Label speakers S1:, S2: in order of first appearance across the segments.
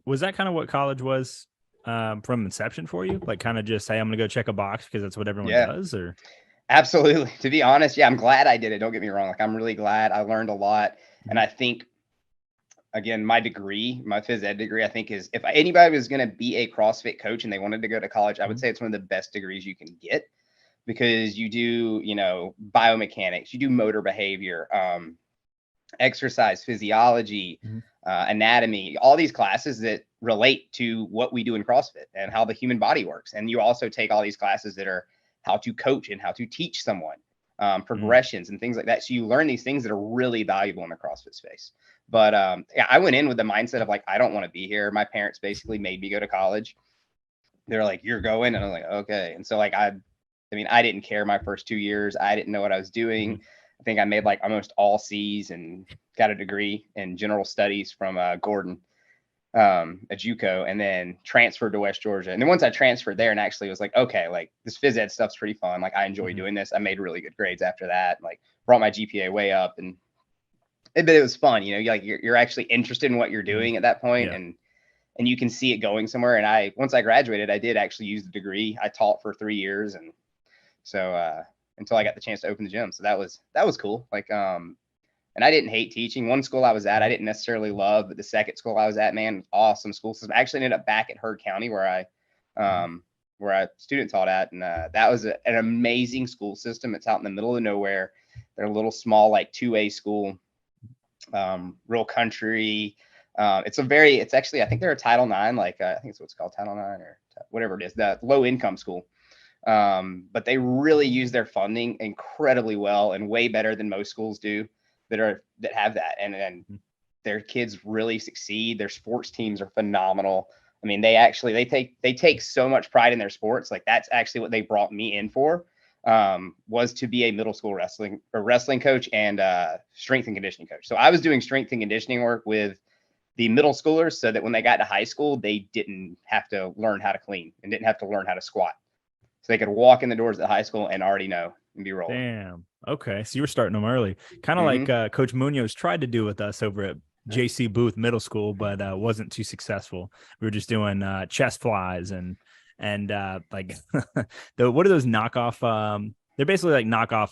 S1: Was that kind of what college was from inception for you? Like kind of just say, I'm going to go check a box because that's what everyone
S2: Yeah,
S1: does, or?
S2: absolutely. To be honest, yeah, I'm glad I did it. Don't get me wrong. Like, I'm really glad I learned a lot. And
S1: Mhm.
S2: I think, again, my degree, my phys ed degree, I think is if anybody was going to be a CrossFit coach and they wanted to go to college, I would
S1: Mhm.
S2: say it's one of the best degrees you can get because you do, biomechanics, you do motor behavior, exercise physiology,
S1: Mhm.
S2: anatomy, all these classes that relate to what we do in CrossFit and how the human body works. And you also take all these classes that are how to coach and how to teach someone,
S1: Mm.
S2: progressions and things like that. So you learn these things that are really valuable in the CrossFit space. But yeah, I went in with the mindset of like, I don't want to be here. My parents basically made me go to college. They're like, you're going. And I'm like, okay. And so like, I mean, I didn't care my first 2 years. I didn't know what I was doing.
S1: Mhm.
S2: I think I made like almost all C's and got a degree in general studies from Gordon, at JUCO, and then transferred to West Georgia. And then once I transferred there and actually was like, okay, like this phys ed stuff's pretty fun. Like I enjoy
S1: Mhm.
S2: doing this. I made really good grades after that. Like brought my GPA way up, and but it was fun. Like you're actually interested in what you're
S1: Mhm.
S2: doing at that point,
S1: Yeah.
S2: and you can see it going somewhere. And once I graduated, I did actually use the degree. I taught for 3 years, and so until I got the chance to open the gym. So that was cool. Like and I didn't hate teaching. One school I was at, I
S1: Mhm.
S2: didn't necessarily love, but the second school I was at, man, awesome school system. I actually ended up back at Heard County
S1: Mhm.
S2: where I student taught at, and that was an amazing school system. It's out in the middle of nowhere. They're a little small, like 2A school, real country. It's actually, I think they're a Title IX, like I think it's what's called Title IX or whatever it is, the low income school. But they really use their funding incredibly well and way better than most schools do that have that. And
S1: Mhm.
S2: their kids really succeed. Their sports teams are phenomenal. I mean, they take so much pride in their sports. Like that's actually what they brought me in for. Was to be a middle school wrestling coach and strength and conditioning coach. So I was doing strength and conditioning work with the middle schoolers so that when they got to high school, they didn't have to learn how to clean and didn't have to learn how to squat. So they could walk in the doors at high school and already know and be rolling.
S1: Damn. Okay. So you were starting them early, kind of like
S2: Mm-hmm.
S1: Coach Munoz tried to do with us over at JC Booth Middle School, but wasn't too successful. We were just doing chest flies and like what are those knockoff? They're basically like knockoff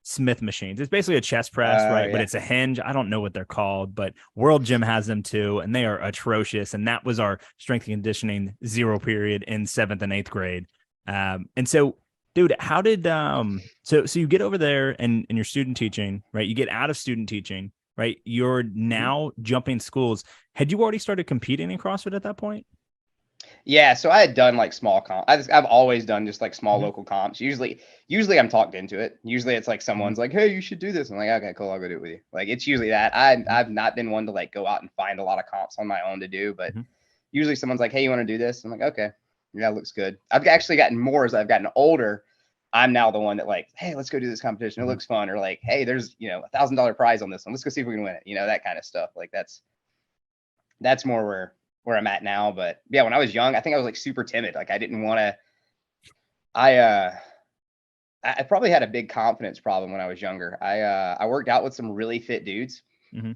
S1: Smith machines. It's basically a chest press, right? But
S2: Yeah.
S1: it's a hinge. I don't know what they're called, but World Gym has them too, and they are atrocious. And that was our strength and conditioning zero period in seventh and eighth grade. And so dude, how did so you get over there and you're student teaching, right? You get out of student teaching, right? You're
S2: Mm-hmm.
S1: now jumping schools. Had you already started competing in CrossFit at that point?
S2: Yeah. So I had done like small comp. I've always done just like small
S1: Mm-hmm.
S2: local comps. Usually I'm talked into it. Usually it's like
S1: Mm-hmm.
S2: someone's like, "Hey, you should do this." I'm like, "Okay, cool. I'll go do it with you." Like it's usually that. I've not been one to like go out and find a lot of comps on my own to do, but
S1: Mm-hmm.
S2: usually someone's like, "Hey, you want to do this?" I'm like, "Okay, yeah, looks good." I've actually gotten more as I've gotten older. I'm now the one that like, "Hey, let's go do this competition. It
S1: Mm-hmm.
S2: looks fun." Or like, "Hey, there's $1,000 prize on this one. Let's go see if we can win it." That kind of stuff. Like that's more where I'm at now. But yeah, when I was young, I think I was like super timid. Like I didn't want to. I I probably had a big confidence problem when I was younger. I worked out with some really fit dudes
S1: Mm-hmm.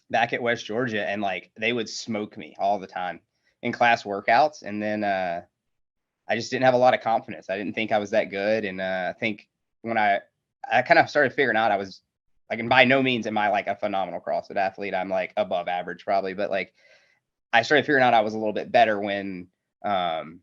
S2: back at West Georgia, and like they would smoke me all the time in class workouts, and then I just didn't have a lot of confidence. I didn't think I was that good, and I think when I kind of started figuring out I was like, and by no means am I like a phenomenal CrossFit athlete. I'm like above average probably, but like I started figuring out I was a little bit better when um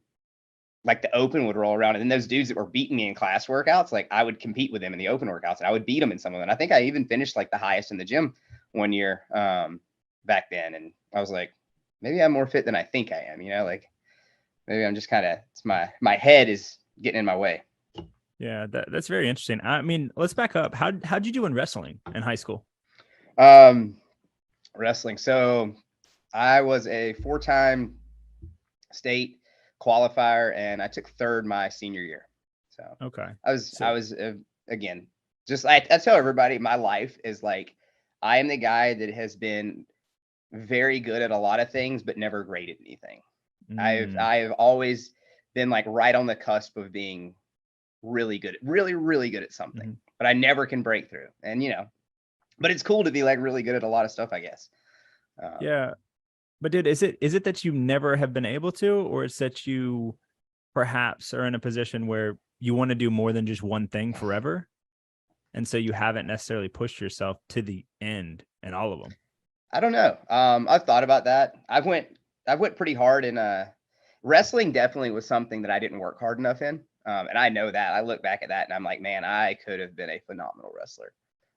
S2: like the open would roll around, and then those dudes that were beating me in class workouts, like I would compete with them in the open workouts, and I would beat them in some of them. And I think I even finished like the highest in the gym one year back then, and I was like, maybe I'm more fit than I think I am. Like maybe I'm just kind of it's my head is getting in my way.
S1: Yeah, that's very interesting. I mean, let's back up. How'd you do in wrestling in high school?
S2: Um, Wrestling. So I was a four-time state qualifier, and I took third my senior year. So
S1: Okay.
S2: I was again, just I tell everybody my life is like I am the guy that has been very good at a lot of things, but never great at anything. I've
S1: Mm,
S2: I've always been like right on the cusp of being really good at something,
S1: mhm.
S2: but I never can break through. And but it's cool to be like really good at a lot of stuff, I guess. Um,
S1: Yeah. But dude, is it that you never have been able to, or it's that you perhaps are in a position where you want to do more than just one thing forever? And so you haven't necessarily pushed yourself to the end in all of them.
S2: I don't know. I've thought about that. I went pretty hard in wrestling. Definitely was something that I didn't work hard enough in, and I know that. I look back at that and I'm like, man, I could have been a phenomenal wrestler.